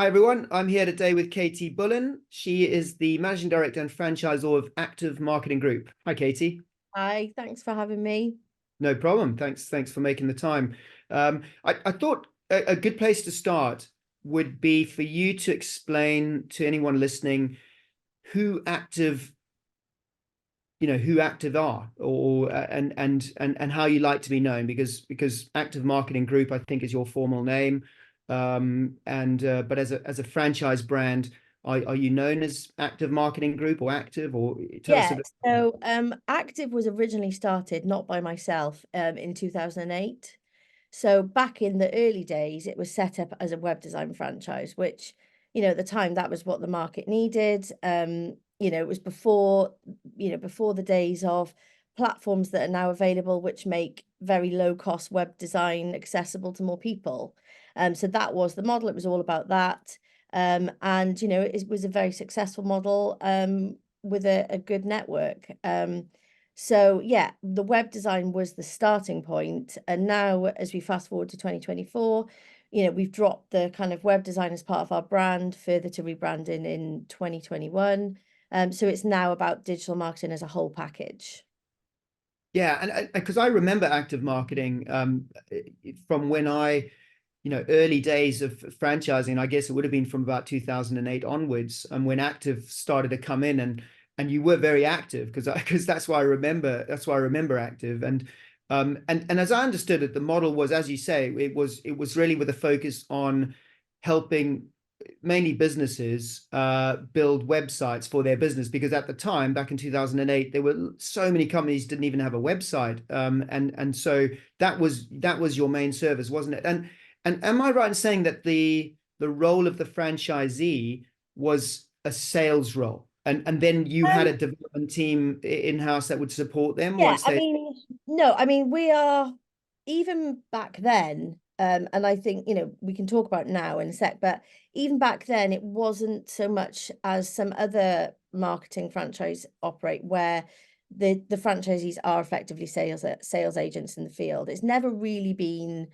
Hi everyone, I'm here today with Katie Bullon. She is the Managing Director and Franchisor of Active Marketing Group. Hi Katie. Hi, thanks for having me. No problem. Thanks for making the time. I thought a good place to start would be for you to explain to anyone listening who Active, who Active are, or and how you like to be known, because Active Marketing Group, I think, is your formal name. And but as a franchise brand, are you known as Active Marketing Group or Active, or tell us a Yeah, bit? so Active was originally started not by myself in 2008. So back in the early days, it was set up as a web design franchise, which, at the time that was what the market needed. It was before the days of platforms that are now available, which make very low cost web design accessible to more people. So that was the model. It was all about that. And it was a very successful model with a good network. So yeah, the web design was the starting point. And now as we fast forward to 2024, we've dropped the kind of web design as part of our brand further to rebranding in 2021. So it's now about digital marketing as a whole package. Yeah, and because I remember Active Marketing from when early days of franchising. I guess it would have been from about 2008 onwards, and when Active started to come in, and you were very active, because that's why I remember Active. And as I understood it, the model was, as you say, it was really with a focus on helping mainly businesses build websites for their business, because at the time, back in 2008, there were so many companies didn't even have a website. And so that was your main service, wasn't it? And am I right in saying that the role of the franchisee was a sales role, and then you had a Um, development team in-house that would support them Yeah, once they? no, we are even back then, and I think, we can talk about it now in a sec, but even back then, it wasn't so much as some other marketing franchise operate where the franchisees are effectively sales agents in the field. It's never really been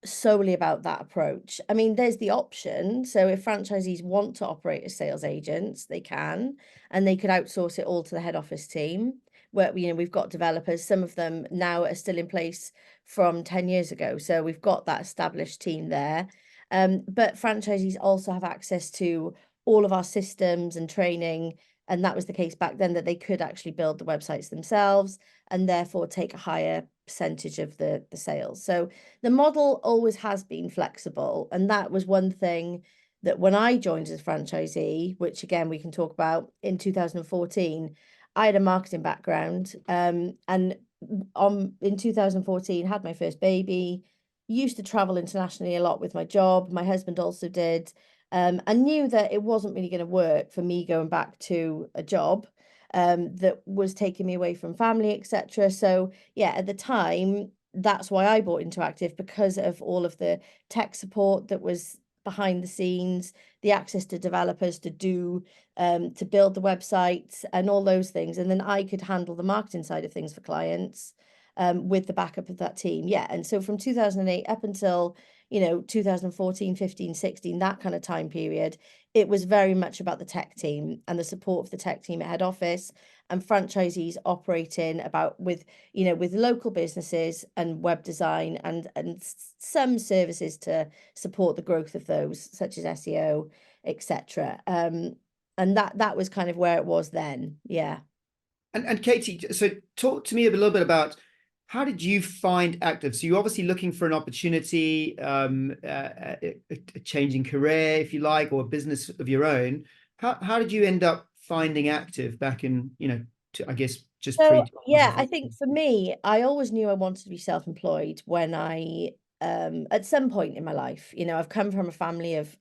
solely about that approach. I mean, there's the option. So if franchisees want to operate as sales agents, they can, and they could outsource it all to the head office team. Where we've got developers, some of them now are still in place from 10 years ago. So we've got that established team there. But franchisees also have access to all of our systems and training. And that was the case back then, that they could actually build the websites themselves and therefore take a higher percentage of the sales. So the model always has been flexible. And that was one thing that when I joined as a franchisee, which again, we can talk about, in 2014, I had a marketing background. And in 2014, had my first baby, used to travel internationally a lot with my job. My husband also did. I knew that it wasn't really going to work for me going back to a job that was taking me away from family, etc. So yeah, at the time, that's why I bought into Active, because of all of the tech support that was behind the scenes, the access to developers to build the websites and all those things. And then I could handle the marketing side of things for clients with the backup of that team. Yeah. And so from 2008 up until 2014, 15, 16, that kind of time period, it was very much about the tech team and the support of the tech team at head office, and franchisees operating with local businesses and web design and some services to support the growth of those, such as SEO, etc. And that was kind of where it was then. Yeah. And Katie, so talk to me a little bit about, how did you find Active? So you're obviously looking for an opportunity, a changing career, if you like, or a business of your own. How did you end up finding Active back in, I guess, just So pre yeah, I think for me, I always knew I wanted to be self-employed when I at some point in my life. I've come from a family of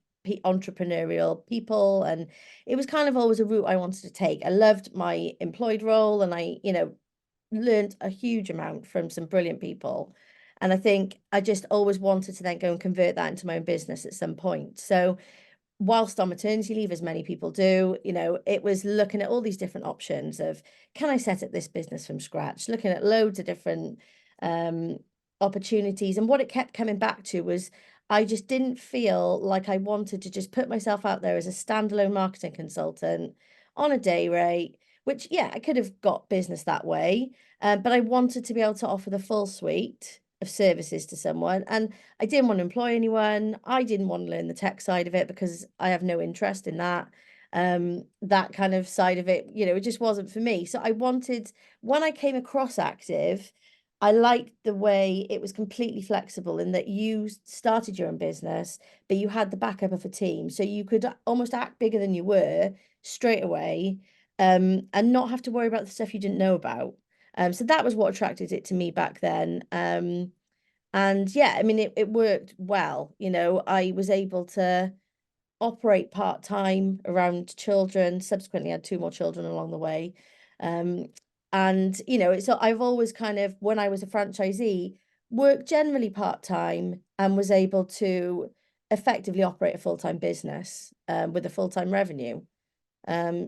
entrepreneurial people, and it was kind of always a route I wanted to take. I loved my employed role, and I, learned a huge amount from some brilliant people. And I think I just always wanted to then go and convert that into my own business at some point. So whilst on maternity leave, as many people do, it was looking at all these different options of, can I set up this business from scratch? Looking at loads of different opportunities. And what it kept coming back to was, I just didn't feel like I wanted to just put myself out there as a standalone marketing consultant on a day rate, which, yeah, I could have got business that way. But I wanted to be able to offer the full suite of services to someone. And I didn't want to employ anyone. I didn't want to learn the tech side of it because I have no interest in that. That kind of side of it, it just wasn't for me. So I wanted, when I came across Active, I liked the way it was completely flexible in that you started your own business, but you had the backup of a team. So you could almost act bigger than you were straight away, and not have to worry about the stuff you didn't know about. So that was what attracted it to me back then. And yeah, I mean, it worked well. I was able to operate part-time around children, subsequently had two more children along the way. And it's I've always kind of, when I was a franchisee, worked generally part-time and was able to effectively operate a full-time business with a full-time revenue.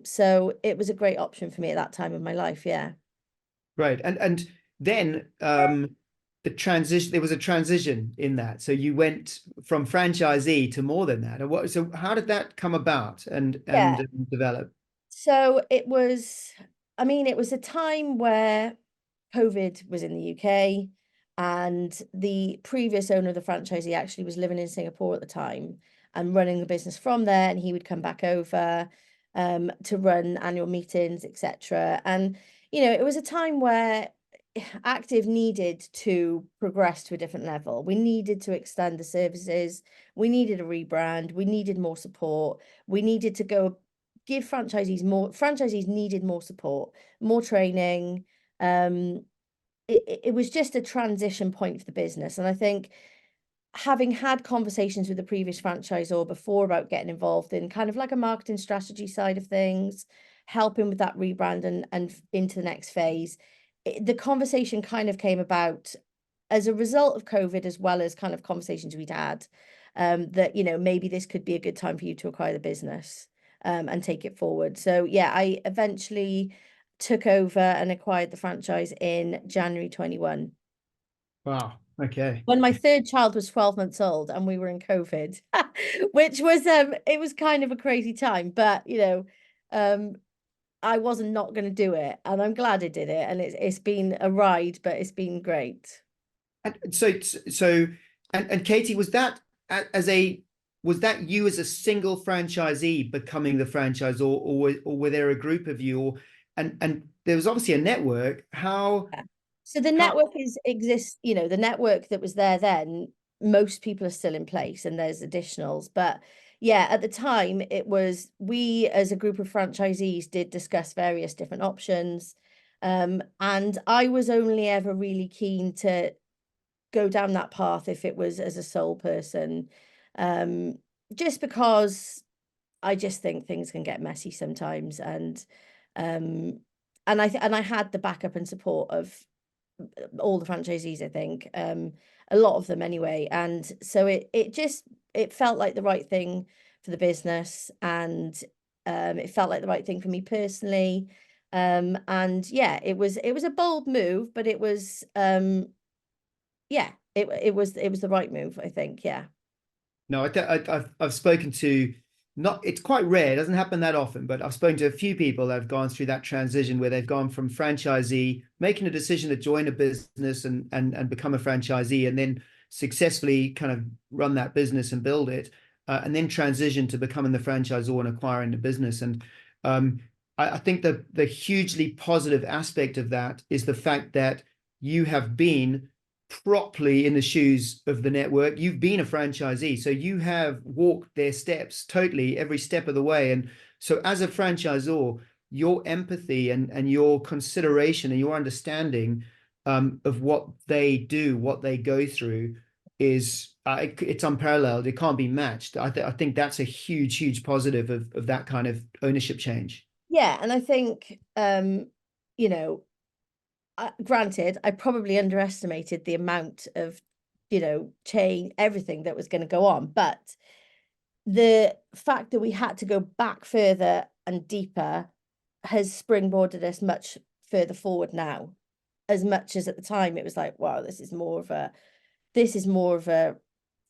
So it was a great option for me at that time of my life, yeah. Right. And then the transition, there was a transition in that. So you went from franchisee to more than that. And so how did that come about and Yeah. develop? So it was, I mean, it was a time where COVID was in the UK, and the previous owner of the franchisee actually was living in Singapore at the time and running the business from there. And he would come back over to run annual meetings, etc. And, it was a time where Active needed to progress to a different level. We needed to extend the services. We needed a rebrand. We needed more support. We needed to go give franchisees needed more support, more training. It was just a transition point for the business. And I think, having had conversations with the previous franchisor before about getting involved in kind of like a marketing strategy side of things, helping with that rebrand and into the next phase, the conversation kind of came about as a result of COVID, as well as kind of conversations we'd had, that, maybe this could be a good time for you to acquire the business, and take it forward. So yeah, I eventually took over and acquired the franchise in January 21. Wow. Okay. When my third child was 12 months old and we were in COVID, which was it was kind of a crazy time, but um I wasn't not going to do it, and I'm glad I did it, and it's been a ride, but it's been great. And and Katie, was that as a was that you as a single franchisee becoming the franchisor, or were there a group of you, or and there was obviously a network. Yeah. So the How network exists, the network that was there then, most people are still in place and there's additionals. But yeah, at the time it was, we as a group of franchisees did discuss various different options. And I was only ever really keen to go down that path if it was as a sole person. Um, just because I just think things can get messy sometimes. Um and I had the backup and support of all the franchisees, I think, a lot of them anyway. And so it felt like the right thing for the business, and it felt like the right thing for me personally. And yeah, it was a bold move, but it was yeah, it was the right move, I think. Yeah. No, I've spoken to, not, it's quite rare, it doesn't happen that often, but I've spoken to a few people that have gone through that transition where they've gone from franchisee, making a decision to join a business and become a franchisee, and then successfully kind of run that business and build it, and then transition to becoming the franchisor and acquiring the business. And I think that the hugely positive aspect of that is the fact that you have been properly in the shoes of the network. You've been a franchisee, so you have walked their steps totally every step of the way. And so as a franchisor, your empathy and your consideration and your understanding of what they do, what they go through, is it's unparalleled. It can't be matched. I think that's a huge positive of that kind of ownership change. Yeah, and I think you know granted, I probably underestimated the amount of, change, everything that was going to go on. But the fact that we had to go back further and deeper has springboarded us much further forward now. As much as at the time it was like, wow, this is more of a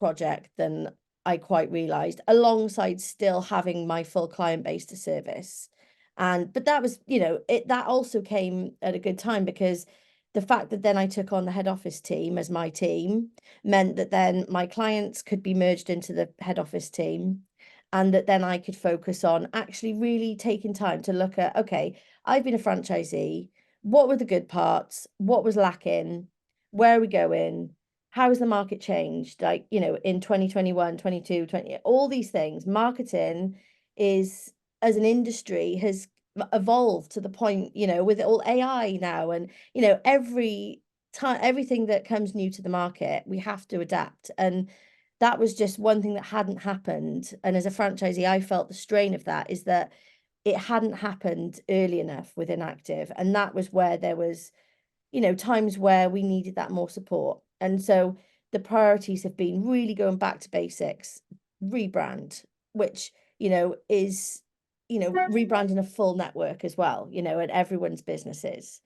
project than I quite realized, alongside still having my full client base to service. But that was, that also came at a good time, because the fact that then I took on the head office team as my team meant that then my clients could be merged into the head office team, and that then I could focus on actually really taking time to look at, okay, I've been a franchisee. What were the good parts? What was lacking? Where are we going? How has the market changed? Like, in 2021, 22, 20, all these things, marketing is, as an industry, has evolved to the point, with all AI now, and, every time, everything that comes new to the market, we have to adapt. And that was just one thing that hadn't happened. And as a franchisee, I felt the strain of that, is that it hadn't happened early enough within Active. And that was where there was, times where we needed that more support. And so the priorities have been really going back to basics, rebrand, which, is, rebranding a full network as well, and everyone's businesses.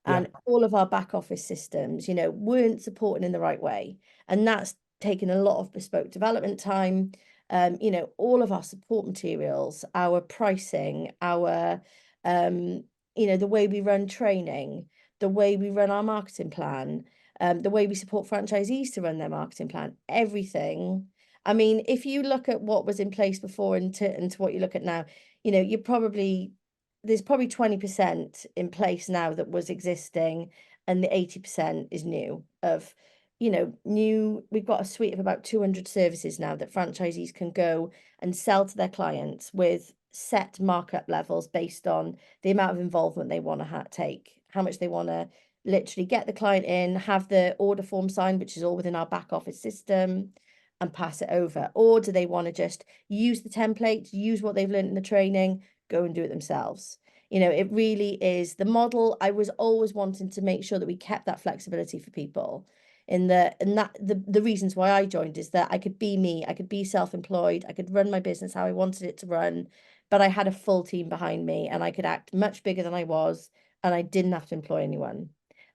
Yeah. And all of our back office systems, weren't supporting in the right way. And that's taken a lot of bespoke development time. All of our support materials, our pricing, our, the way we run training, the way we run our marketing plan, the way we support franchisees to run their marketing plan, everything. I mean, if you look at what was in place before and to what you look at now, there's probably 20% in place now that was existing, and the 80% is new of, we've got a suite of about 200 services now that franchisees can go and sell to their clients with set markup levels based on the amount of involvement they want to take, how much they want to literally get the client in, have the order form signed, which is all within our back office system, and pass it over. Or do they want to just use the template, use what they've learned in the training, go and do it themselves? It really is the model. I was always wanting to make sure that we kept that flexibility for people. The reasons why I joined is that I could be me, I could be self-employed, I could run my business how I wanted it to run, but I had a full team behind me, and I could act much bigger than I was, and I didn't have to employ anyone.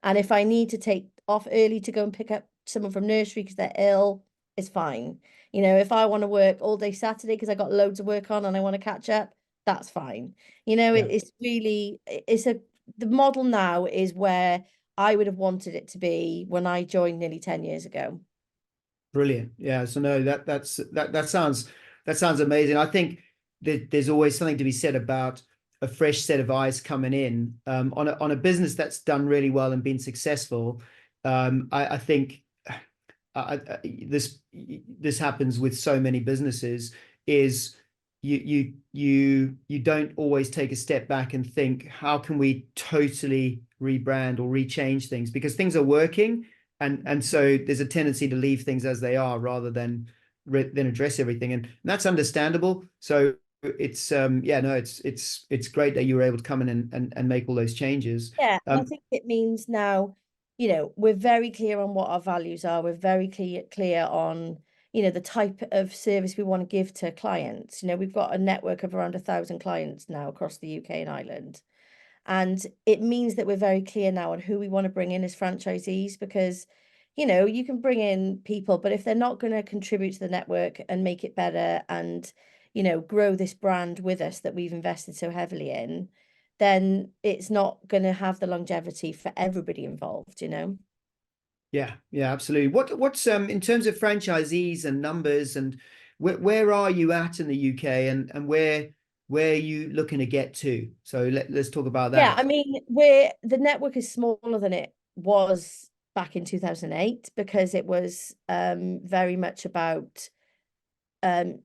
And if I need to take off early to go and pick up someone from nursery because they're ill, it's fine. If I want to work all day Saturday because I got loads of work on and I want to catch up, that's fine. Yeah. It's really, the model now is where I would have wanted it to be when I joined nearly 10 years ago. Brilliant. Yeah. So no, that sounds amazing. I think that there's always something to be said about a fresh set of eyes coming in on a business that's done really well and been successful. I think this happens with so many businesses, is you don't always take a step back and think, how can we totally rebrand or rechange things, because things are working, and so there's a tendency to leave things as they are rather than address everything, and that's understandable. So it's it's great that you were able to come in and make all those changes. Yeah, and I think it means now, we're very clear on what our values are. We're very clear on, the type of service we want to give to clients. We've got a network of around 1,000 clients now across the UK and Ireland. And it means that we're very clear now on who we want to bring in as franchisees, because, you can bring in people, but if they're not going to contribute to the network and make it better and, grow this brand with us that we've invested so heavily in, then it's not going to have the longevity for everybody involved. Yeah, absolutely. What's in terms of franchisees and numbers, and where are you at in the UK, and where are you looking to get to? So let's talk about Yeah, that. I mean, the network is smaller than it was back in 2008, because it was very much about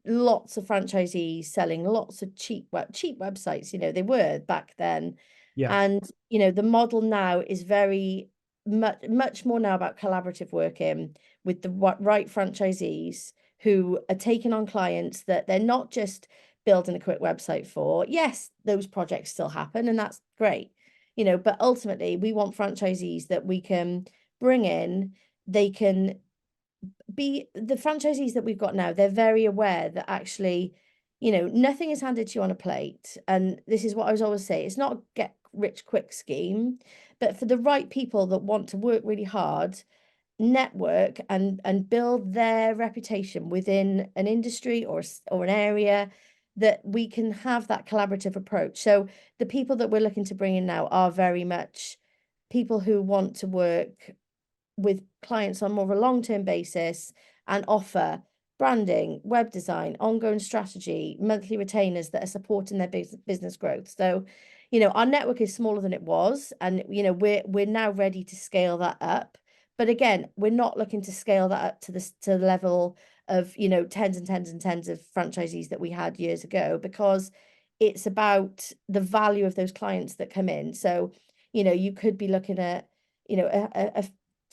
lots of franchisees selling lots of cheap websites. They were back then. Yeah. And the model now is very much more now about collaborative working with the right franchisees who are taking on clients that they're not just building a quick website for. Yes, those projects still happen, and that's great. But ultimately we want franchisees that we can bring in. They can be the franchisees that we've got now. They're very aware that actually, nothing is handed to you on a plate. And this is what I was always say, it's not a get rich quick scheme, but for the right people that want to work really hard, network and build their reputation within an industry or an area, that we can have that collaborative approach. So the people that we're looking to bring in now are very much people who want to work with clients on more of a long-term basis and offer branding, web design, ongoing strategy, monthly retainers that are supporting their business growth. So, you know, our network is smaller than it was, and you know, we're now ready to scale that up. But again, we're not looking to scale that up to the level of, you know, tens and tens and tens of franchisees that we had years ago, because it's about the value of those clients that come in. So, you know, you could be looking at, you know, a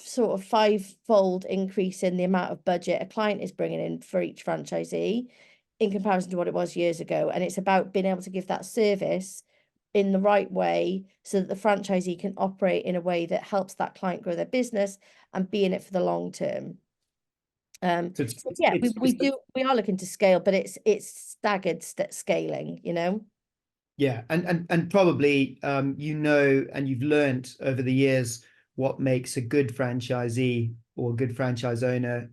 sort of five-fold increase in the amount of budget a client is bringing in for each franchisee in comparison to what it was years ago. And it's about being able to give that service in the right way so that the franchisee can operate in a way that helps that client grow their business and be in it for the long term. So So yeah, it's we are looking to scale, but it's staggered scaling, you know. yeah, and probably you know, and you've learned over the years what makes a good franchisee or a good franchise owner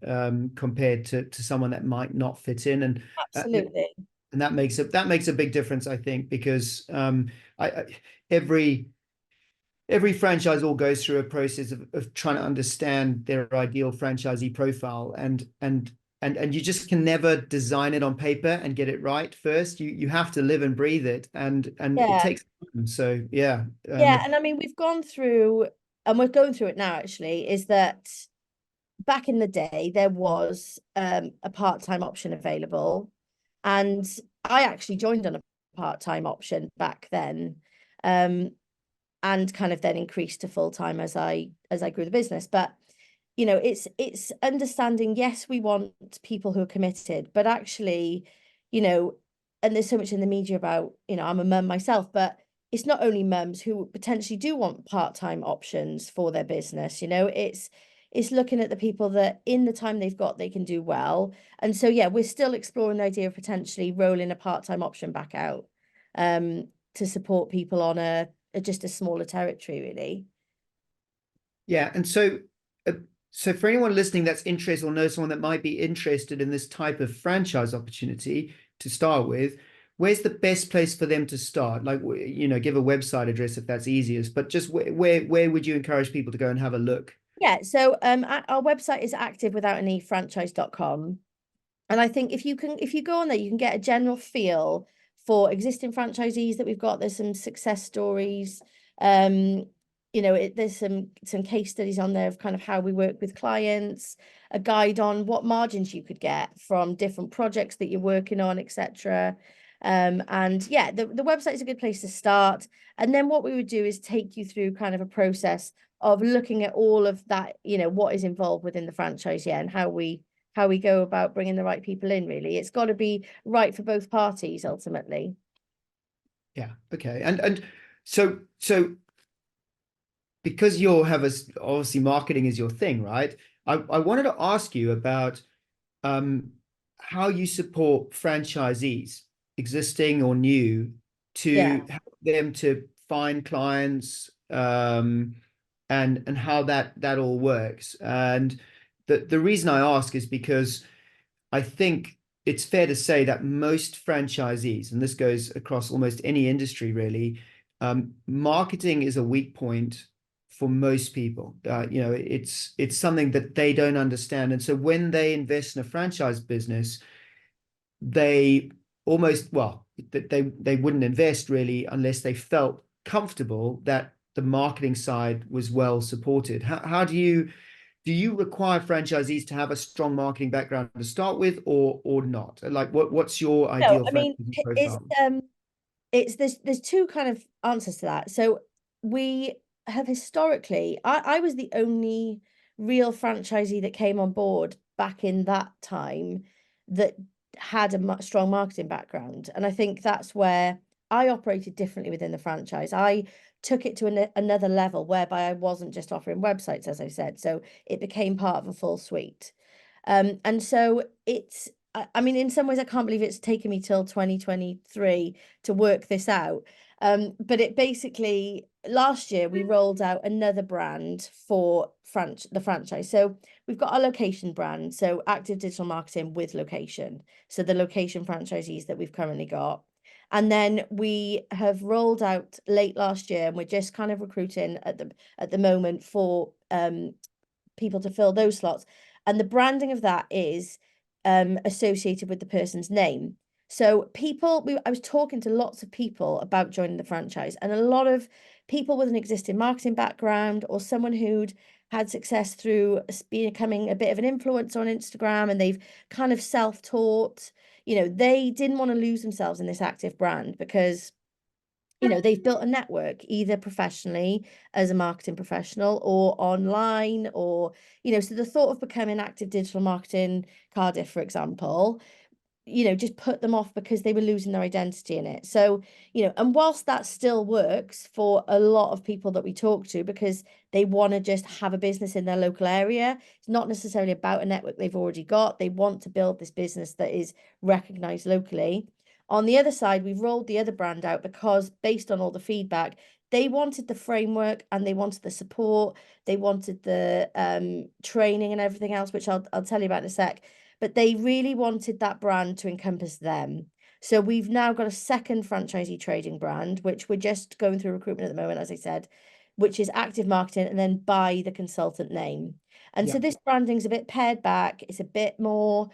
compared to someone that might not fit in, uh, Absolutely. and that makes a big difference, I think, because I every franchisor goes through a process of trying to understand their ideal franchisee profile, and you just can never design it on paper and get it right first. You have to live and breathe it, and it Yeah. takes time. So yeah, Yeah, and I mean, we've gone through, and we're going through it now actually, is that back in the day there was a part-time option available, and I actually joined on a part-time option back then, and kind of then increased to full-time as I grew the business. But you know, it's understanding, yes, we want people who are committed, but actually, you know, and there's so much in the media about, you know, I'm a mum myself, but it's not only mums who potentially do want part-time options for their business, you know, it's looking at the people that in the time they've got, they can do well. And so, yeah, we're still exploring the idea of potentially rolling a part-time option back out, to support people on just a smaller territory, really. yeah, and uh, so for anyone listening that's interested or knows someone that might be interested in this type of franchise opportunity to start with, where's the best place for them to start? Like, you know, give a website address if that's easiest, but just where would you encourage people to go and have a look? Yeah, so our website is activwithoutanyfranchise.com. And I think if you go on there, you can get a general feel for existing franchisees that we've got. There's some success stories. You know, there's some case studies on there of kind of how we work with clients, a guide on what margins you could get from different projects that you're working on, etc. And yeah, the website is a good place to start. And then what we would do is take you through kind of a process of looking at all of that, you know, what is involved within the franchise, yeah, and how we go about bringing the right people in, really. It's got to be right for both parties, ultimately. Yeah, okay, and so because you'll have obviously marketing is your thing, right? I wanted to ask you about um, how you support franchisees, existing or new, Yeah. to help them to find clients, and how that all works. And the reason I ask is because I think it's fair to say that most franchisees, and this goes across almost any industry really, marketing is a weak point for most people. You know, it's something that they don't understand, and so when they invest in a franchise business, they almost, well, they wouldn't invest really unless they felt comfortable that the marketing side was well supported. How do you require franchisees to have a strong marketing background to start with, or not? Like, what's your No, ideal I mean, franchisee profile? it's there's two kind of answers to that. So we have historically, I was the only real franchisee that came on board back in that time that had a strong marketing background. And I think that's where I operated differently within the franchise. I took it to another level whereby I wasn't just offering websites, as I said. So it became part of a full suite. And so I mean, in some ways, I can't believe it's taken me till 2023 to work this out. But it basically, last year we rolled out another brand for the franchise. So we've got our location brand, so active digital marketing with location. So the location franchisees that we've currently got. And then we have rolled out late last year, and we're just kind of recruiting at the moment for people to fill those slots. And the branding of that is associated with the person's name. So I was talking to lots of people about joining the franchise, and a lot of people with an existing marketing background or someone who'd had success through becoming a bit of an influencer on Instagram, and they've kind of self-taught, they didn't want to lose themselves in this active brand because they've built a network either professionally as a marketing professional or online, or so the thought of becoming active digital marketing Cardiff, for example, just put them off because they were losing their identity in it. So, and whilst that still works for a lot of people that we talk to because they want to just have a business in their local area, it's not necessarily about a network they've already got. They want to build this business that is recognized locally. On the other side, we've rolled the other brand out because based on all the feedback, they wanted the framework and they wanted the support. They wanted the training and everything else, which I'll tell you about in a sec. But they really wanted that brand to encompass them. So we've now got a second franchisee trading brand, which we're just going through recruitment at the moment, as I said, which is active marketing and then by the consultant name. And so this branding's a bit pared back. It's a bit more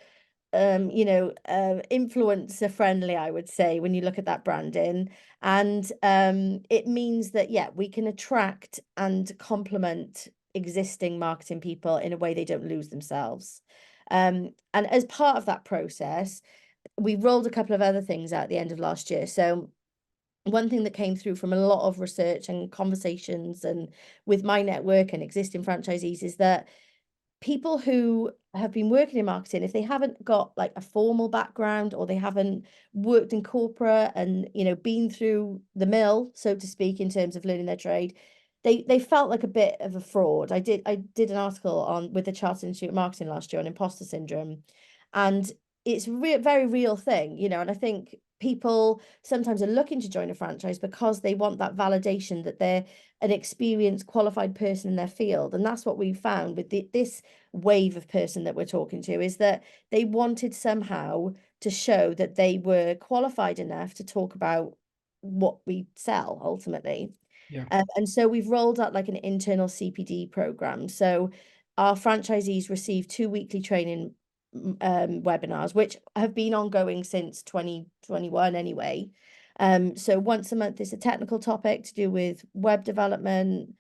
influencer friendly, I would say, when you look at that branding. And it means that, we can attract and complement existing marketing people in a way they don't lose themselves. And as part of that process, we rolled a couple of other things out at the end of last year. So one thing that came through from a lot of research and conversations and with my network and existing franchisees is that people who have been working in marketing, if they haven't got like a formal background or they haven't worked in corporate and been through the mill, so to speak, in terms of learning their trade, they felt like a bit of a fraud. I did an article on with the Chartered Institute of Marketing last year on imposter syndrome, and it's a very real thing, and I think people sometimes are looking to join a franchise because they want that validation that they're an experienced, qualified person in their field. And that's what we found with this wave of person that we're talking to, is that they wanted somehow to show that they were qualified enough to talk about what we sell ultimately. Yeah. And so we've rolled out like an internal CPD program. So our franchisees receive 2 weekly training webinars, which have been ongoing since 2021 anyway. So once a month is a technical topic to do with web development,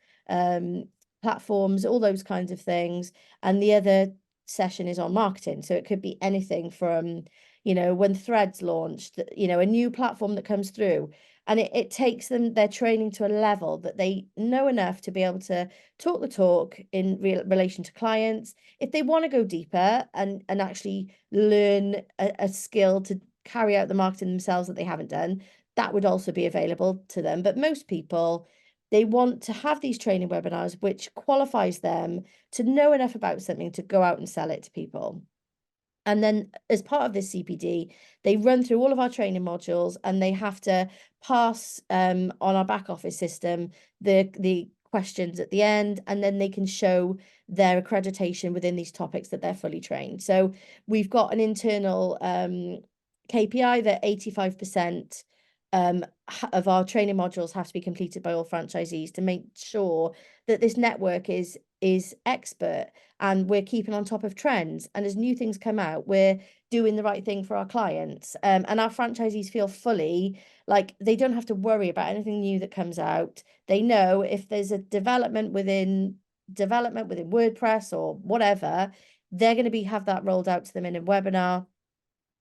platforms, all those kinds of things. And the other session is on marketing. So it could be anything from, when Threads launched, a new platform that comes through. And it takes them their training to a level that they know enough to be able to talk the talk in relation to clients. If they want to go deeper and actually learn a skill to carry out the marketing themselves that they haven't done, that would also be available to them. But most people, they want to have these training webinars, which qualifies them to know enough about something to go out and sell it to people. And then as part of this CPD, they run through all of our training modules and they have to pass on our back office system the questions at the end, and then they can show their accreditation within these topics that they're fully trained. So we've got an internal KPI that 85% of our training modules have to be completed by all franchisees to make sure that this network is expert and we're keeping on top of trends. And as new things come out, we're doing the right thing for our clients. And our franchisees feel fully like they don't have to worry about anything new that comes out. They know if there's a development within WordPress or whatever, they're going to have that rolled out to them in a webinar,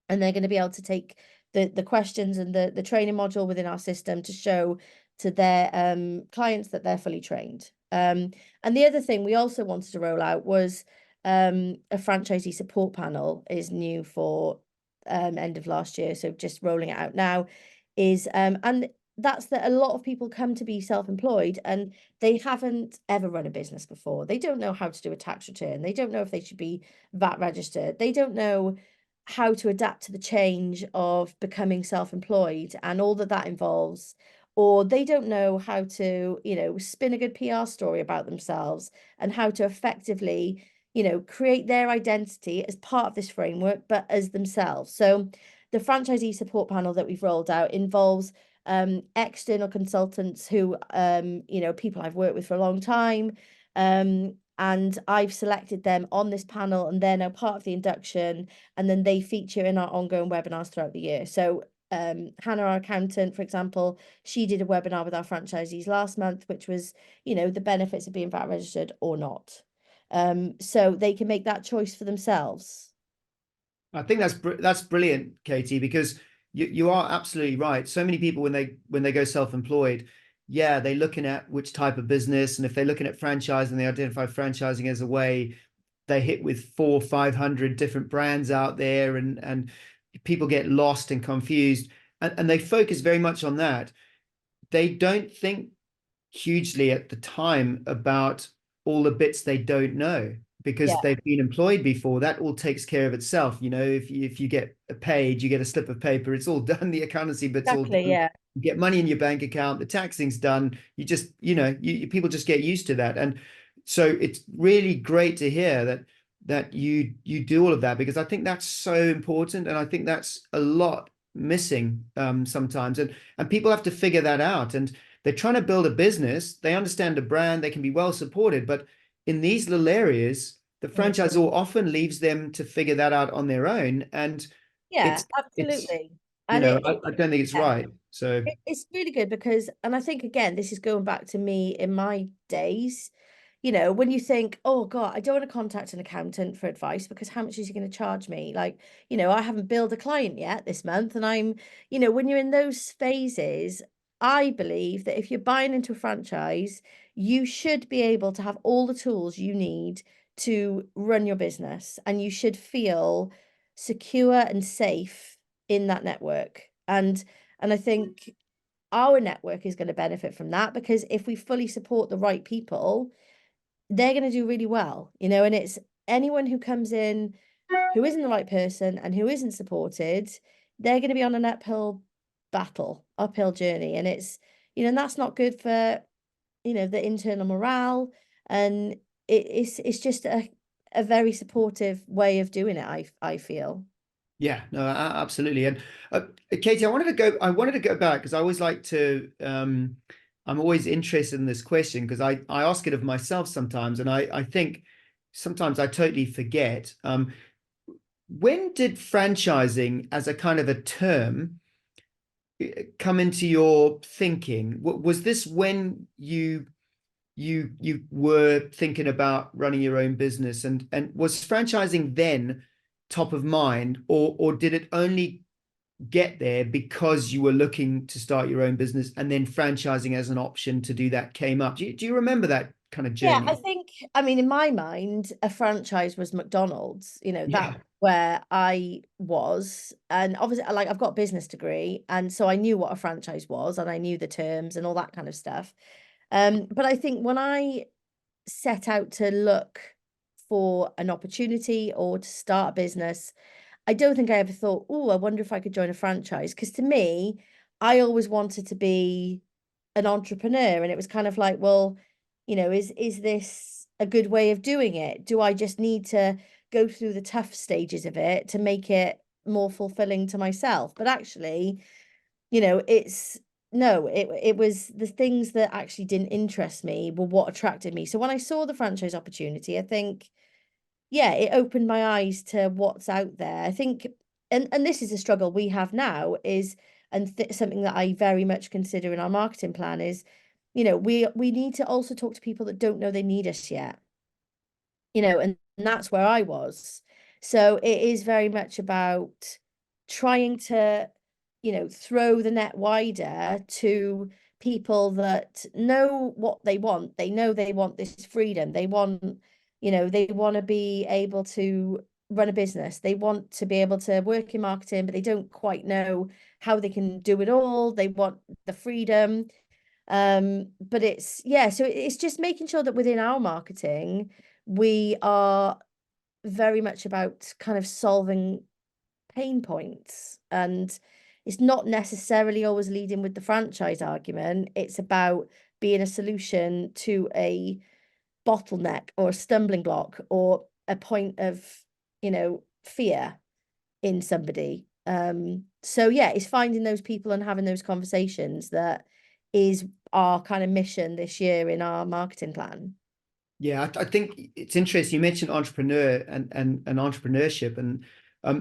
and they're going to be able to take the questions and the training module within our system to show to their clients that they're fully trained. And the other thing we also wanted to roll out was a franchisee support panel is new for end of last year. So just rolling it out now is, and that's that a lot of people come to be self-employed and they haven't ever run a business before. They don't know how to do a tax return. They don't know if they should be VAT registered. They don't know how to adapt to the change of becoming self-employed and all that involves, or they don't know how to, spin a good PR story about themselves and how to effectively, create their identity as part of this framework, but as themselves. So the franchisee support panel that we've rolled out involves external consultants who, people I've worked with for a long time. And I've selected them on this panel, and they're now part of the induction, and then they feature in our ongoing webinars throughout the year. So Hannah, our accountant, for example, she did a webinar with our franchisees last month, which was, the benefits of being VAT registered or not. So they can make that choice for themselves. I think that's brilliant, Katie, because you are absolutely right. So many people when they go self-employed, yeah, they're looking at which type of business, and if they're looking at franchising, they identify franchising as a way. They hit with 400-500 different brands out there, and people get lost and confused, and they focus very much on that. They don't think hugely at the time about all the bits they don't know because Yeah, they've been employed before. That all takes care of itself. If you get paid, you get a slip of paper, it's all done. The accountancy bit's all exactly. done. Yeah. You get money in your bank account, the taxing's done. You just, people just get used to that. And so it's really great to hear that you do all of that, because I think that's so important, and I think that's a lot missing sometimes, and people have to figure that out. And they're trying to build a business, they understand the brand, they can be well supported, but in these little areas, the Mm. franchisor often leaves them to figure that out on their own. And Yeah, it's absolutely. And I don't think it's yeah, right. So it's really good because, and I think again, this is going back to me in my days, when you think, oh God, I don't want to contact an accountant for advice because how much is he going to charge me? Like, I haven't billed a client yet this month. And when you're in those phases, I believe that if you're buying into a franchise, you should be able to have all the tools you need to run your business, and you should feel secure and safe in that network. And I think our network is going to benefit from that, because if we fully support the right people, they're going to do really well, and it's anyone who comes in who isn't the right person and who isn't supported, they're going to be on an uphill journey. And and that's not good for, the internal morale. And it's just a very supportive way of doing it, I feel. yeah, no, absolutely. And Katie, I wanted to go back because I always like to, I'm always interested in this question because I ask it of myself sometimes, and I think sometimes I totally forget. When did franchising as a kind of a term come into your thinking? Was this when you were thinking about running your own business, and was franchising then top of mind, or did it only get there because you were looking to start your own business, and then franchising as an option to do that came up? Do you remember that kind of Yeah, I journey? think, I mean, in my mind, a franchise was McDonald's, that Yeah. where I was. And obviously, like, I've got a business degree. And so I knew what a franchise was, and I knew the terms and all that kind of stuff. But I think when I set out to look for an opportunity or to start a business, I don't think I ever thought, oh, I wonder if I could join a franchise. Because to me, I always wanted to be an entrepreneur. And it was kind of like, well, is this a good way of doing it? Do I just need to go through the tough stages of it to make it more fulfilling to myself? But actually, it's no, it was the things that actually didn't interest me were what attracted me. So when I saw the franchise opportunity, I think, yeah, it opened my eyes to what's out there. I think, and this is a struggle we have now, is and something that I very much consider in our marketing plan is, we need to also talk to people that don't know they need us yet, and that's where I was. So it is very much about trying to, throw the net wider to people that know what they want. They know they want this freedom. They want to be able to run a business. They want to be able to work in marketing, but they don't quite know how they can do it all. They want the freedom. But yeah, so it's just making sure that within our marketing, we are very much about kind of solving pain points. And it's not necessarily always leading with the franchise argument. It's about being a solution to a bottleneck or a stumbling block or a point of, fear in somebody. So yeah, it's finding those people and having those conversations that is our kind of mission this year in our marketing plan. Yeah, I think it's interesting. You mentioned entrepreneur and entrepreneurship, and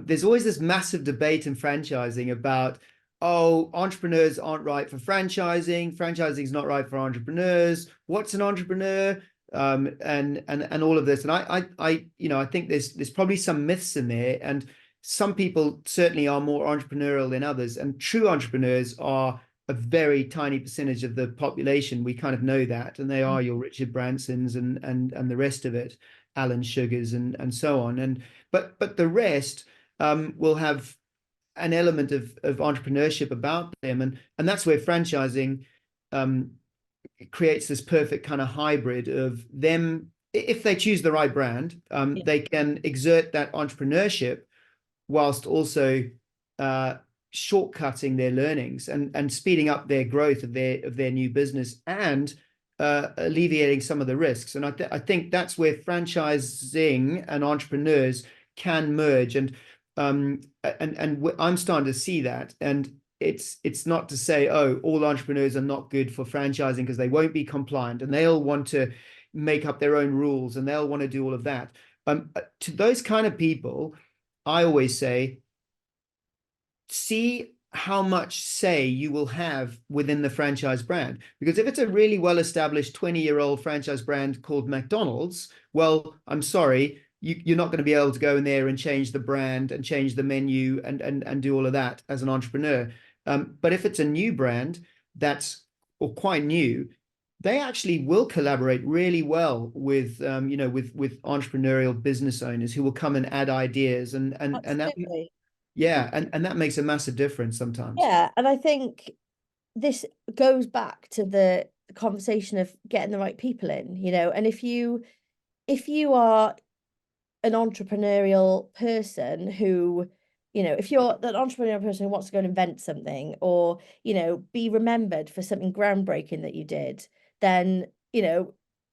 there's always this massive debate in franchising about, oh, entrepreneurs aren't right for franchising. Franchising is not right for entrepreneurs. What's an entrepreneur? And all of this. And I think there's probably some myths in there, and some people certainly are more entrepreneurial than others. And true entrepreneurs are a very tiny percentage of the population. We kind of know that, and they are your Richard Bransons and the rest of it, Alan Sugars and so on. But the rest will have an element of entrepreneurship about them, and that's where franchising creates this perfect kind of hybrid of them. If they choose the right brand, Yeah. they can exert that entrepreneurship whilst also shortcutting their learnings and speeding up their growth of their new business, and alleviating some of the risks. And I think that's where franchising and entrepreneurs can merge. And I'm starting to see that. And it's not to say, oh, all entrepreneurs are not good for franchising, because they won't be compliant and they'll want to make up their own rules and they'll want to do all of that. To those kind of people, I always say, see how much say you will have within the franchise brand. Because if it's a really well-established 20-year-old franchise brand called McDonald's, well, I'm sorry, you're not going to be able to go in there and change the brand and change the menu and do all of that as an entrepreneur. But if it's a new brand that's or quite new, they actually will collaborate really well with with entrepreneurial business owners who will come and add ideas, and that, Absolutely. yeah, and that makes a massive difference sometimes. Yeah, and I think this goes back to the conversation of getting the right people in, and if you are an entrepreneurial person who, if you're an entrepreneurial person who wants to go and invent something or, be remembered for something groundbreaking that you did, then,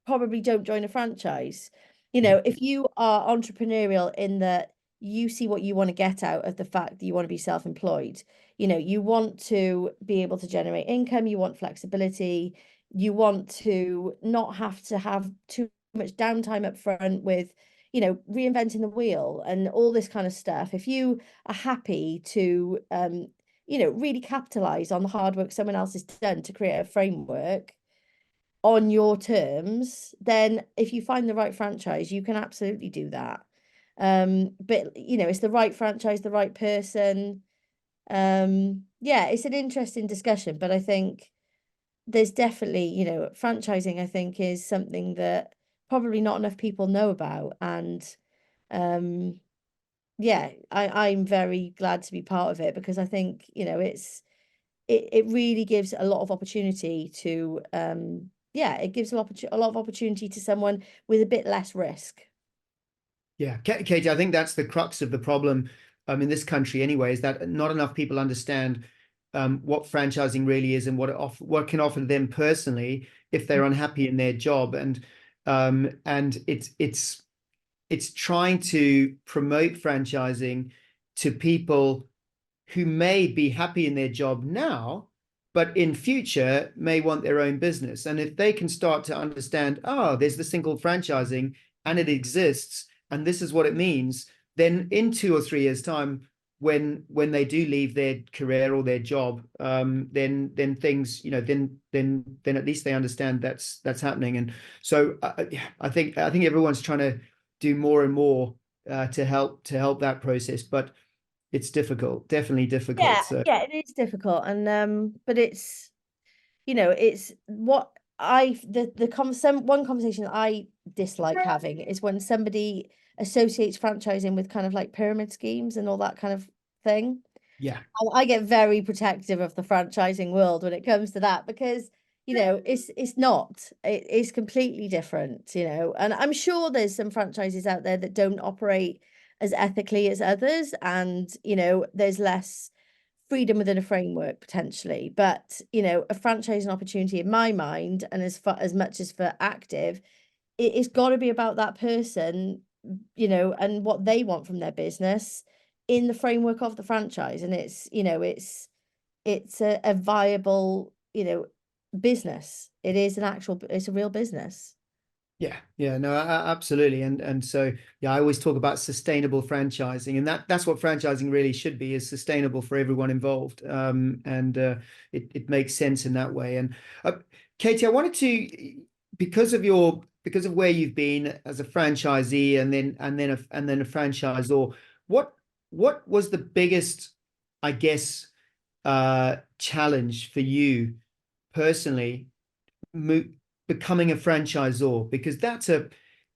probably don't join a franchise. If you are entrepreneurial in that you see what you want to get out of the fact that you want to be self-employed, you want to be able to generate income, you want flexibility, you want to not have to have too much downtime up front with reinventing the wheel and all this kind of stuff. If you are happy to, really capitalize on the hard work someone else has done to create a framework on your terms, then if you find the right franchise, you can absolutely do that. But it's the right franchise, the right person. Yeah, it's an interesting discussion, but I think there's definitely, franchising, I think, is something that probably not enough people know about. And yeah, I'm very glad to be part of it because I think, it really gives a lot of opportunity to yeah, it gives a lot of opportunity to someone with a bit less risk. Yeah, Katie, I think that's the crux of the problem in this country anyway, is that not enough people understand what franchising really is and what can offer them personally if they're unhappy in their job. And it's trying to promote franchising to people who may be happy in their job now, but in future may want their own business. And if they can start to understand, oh, there's this thing called franchising and it exists, and this is what it means, then in 2 or 3 years' time, when they do leave their career or their job, then things, then at least they understand that's happening. And so I think everyone's trying to do more and more to help that process, but it's difficult, definitely difficult. Yeah, So yeah, it is difficult. And but it's it's what one conversation that I dislike having is when somebody associates franchising with kind of like pyramid schemes and all that kind of thing. yeah, And I get very protective of the franchising world when it comes to that because it's not. It is completely different, and I'm sure there's some franchises out there that don't operate as ethically as others, and there's less freedom within a framework potentially, but you know, a franchising opportunity in my mind, and as far as much as for active, it's got to be about that person, you know, and what they want from their business in the framework of the franchise. And it's, you know, it's a viable, you know, business. It is an actual, it's a real business. Yeah, yeah, no, absolutely. And so, yeah, I always talk about sustainable franchising, and that's what franchising really should be, is sustainable for everyone involved. And it makes sense in that way. And Katie, I wanted to, because of where you've been as a franchisee and then a franchisor, what was the biggest, I guess, challenge for you personally, becoming a franchisor? Because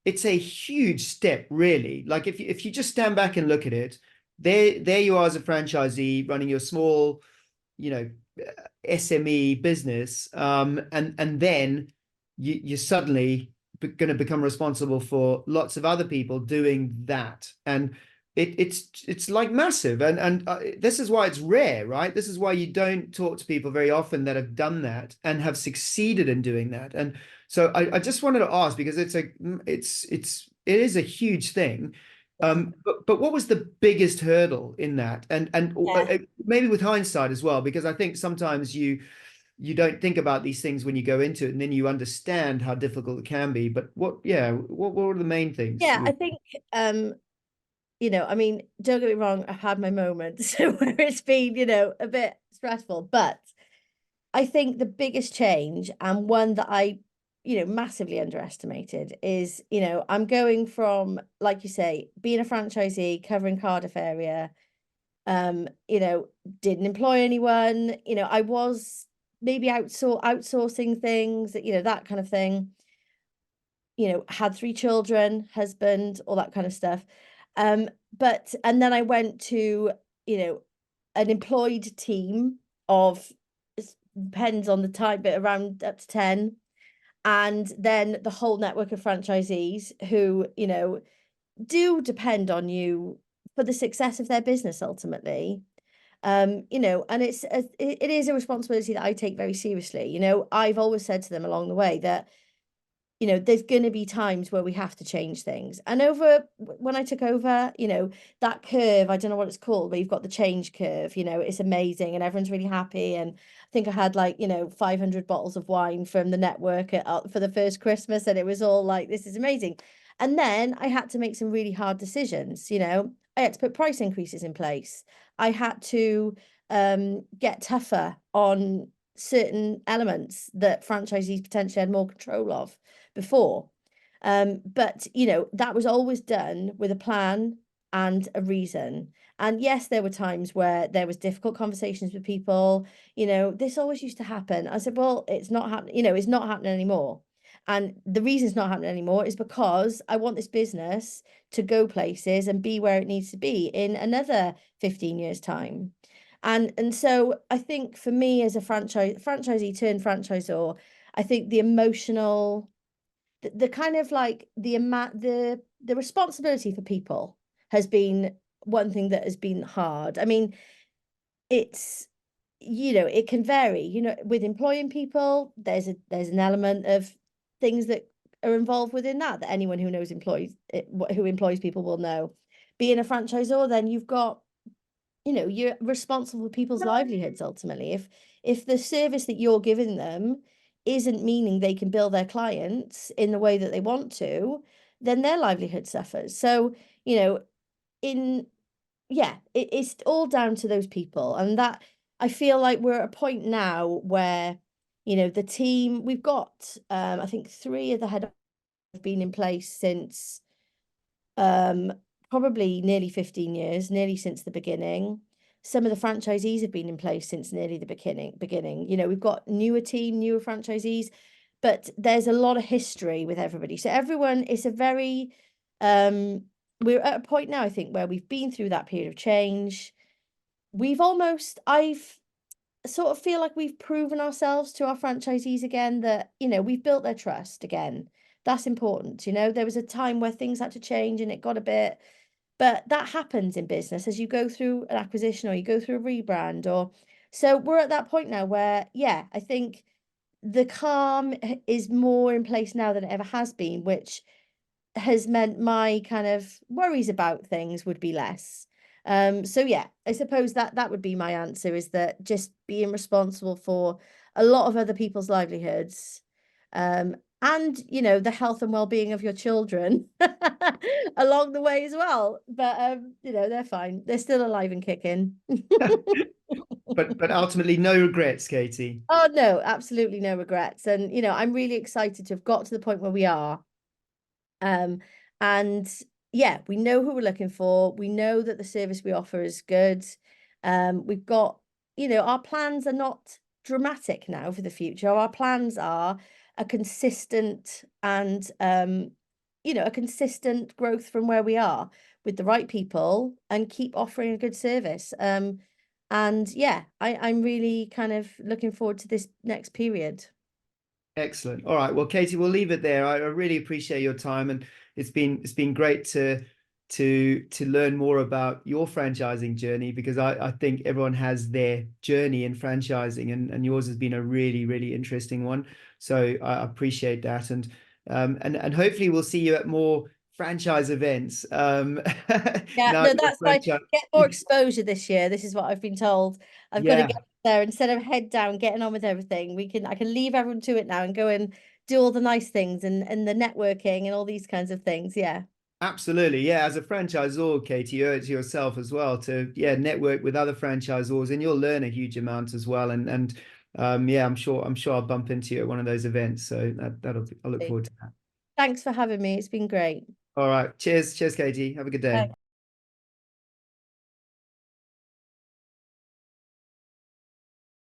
it's a huge step, really. Like if you just stand back and look at it, there you are as a franchisee running your small, you know, SME business, and then you're suddenly going to become responsible for lots of other people doing that, and it's like massive, and this is why it's rare, right? This is why you don't talk to people very often that have done that and have succeeded in doing that. And so I just wanted to ask, because it is a huge thing. But what was the biggest hurdle in that? And Yeah. maybe with hindsight as well, because I think sometimes you don't think about these things when you go into it, and then you understand how difficult it can be. But what were the main things Yeah, I you? think, you know, I mean, don't get me wrong, I've had my moments where it's been, you know, a bit stressful, but I think the biggest change, and one that I, you know, massively underestimated, is, you know, I'm going from, like you say, being a franchisee covering Cardiff area, you know, didn't employ anyone, you know, I was maybe outsourcing things, you know, that kind of thing, you know, had 3 children, husband, all that kind of stuff. But and then I went to, you know, an employed team of, depends on the type, but around up to 10. And then the whole network of franchisees who, you know, do depend on you for the success of their business ultimately. You know, and it is a responsibility that I take very seriously. You know, I've always said to them along the way that, you know, there's going to be times where we have to change things. And when I took over, you know, that curve, I don't know what it's called, but you've got the change curve, you know, it's amazing and everyone's really happy. And I think I had, like, you know, 500 bottles of wine from the network for the first Christmas. And it was all like, this is amazing. And then I had to make some really hard decisions. You know, I had to put price increases in place. I had to get tougher on certain elements that franchisees potentially had more control of before. But you know, that was always done with a plan and a reason. And yes, there were times where there was difficult conversations with people. You know, this always used to happen. I said, well, it's not happening, you know, it's not happening anymore. And the reason it's not happening anymore is because I want this business to go places and be where it needs to be in another 15 years' time. And so I think for me as a franchisee turned franchisor, I think the emotional, the kind of like the amount, the responsibility for people has been one thing that has been hard. I mean, it's, you know, it can vary, you know, with employing people, there's an element of things that are involved within that anyone who knows who employs people will know. Being a franchisor, then you've got, you know, you're responsible for people's livelihoods ultimately. If the service that you're giving them isn't meaning they can bill their clients in the way that they want to, then their livelihood suffers. So, you know, in yeah, it's all down to those people. And that, I feel like we're at a point now where, you know, the team, we've got I think 3 of the head have been in place since um, probably nearly 15 years, nearly since the beginning. Some of the franchisees have been in place since nearly the beginning. You know, we've got newer team, newer franchisees, but there's a lot of history with everybody. So everyone is a very, we're at a point now, I think, where we've been through that period of change. I've sort of feel like we've proven ourselves to our franchisees again, that, you know, we've built their trust again. That's important. You know, there was a time where things had to change and it got a bit But that happens in business as you go through an acquisition or you go through a rebrand, or so we're at that point now where, yeah, I think the calm is more in place now than it ever has been, which has meant my kind of worries about things would be less. So yeah, I suppose that would be my answer, is that just being responsible for a lot of other people's livelihoods, and the health and well-being of your children along the way as well. But they're fine. They're still alive and kicking. But ultimately, no regrets, Katie. Oh no, absolutely no regrets. And I'm really excited to have got to the point where we are. And yeah, we know who we're looking for. We know that the service we offer is good. We've got, our plans are not dramatic now for the future. Our plans are a consistent and, a consistent growth from where we are with the right people and keep offering a good service. And yeah, I'm really kind of looking forward to this next period. Excellent. All right. Well, Katie, we'll leave it there. I really appreciate your time, and it's been great to learn more about your franchising journey, because I think everyone has their journey in franchising, and yours has been a really, really interesting one. So I appreciate that. And hopefully we'll see you at more franchise events. Yeah, Now no, you're that's a fine. franchise. Get more exposure this year. This is what I've been told. I've got to Yeah. get there instead of head down, getting on with everything. I can leave everyone to it now and go and do all the nice things and the networking and all these kinds of things. Yeah. Absolutely. Yeah. As a franchisor, Katie, you owe it to yourself as well to, yeah, network with other franchisors, and you'll learn a huge amount as well. Yeah, I'm sure I'll bump into you at one of those events. So I look forward to that. Thanks for having me. It's been great. All right. Cheers. Cheers, Katie. Have a good day.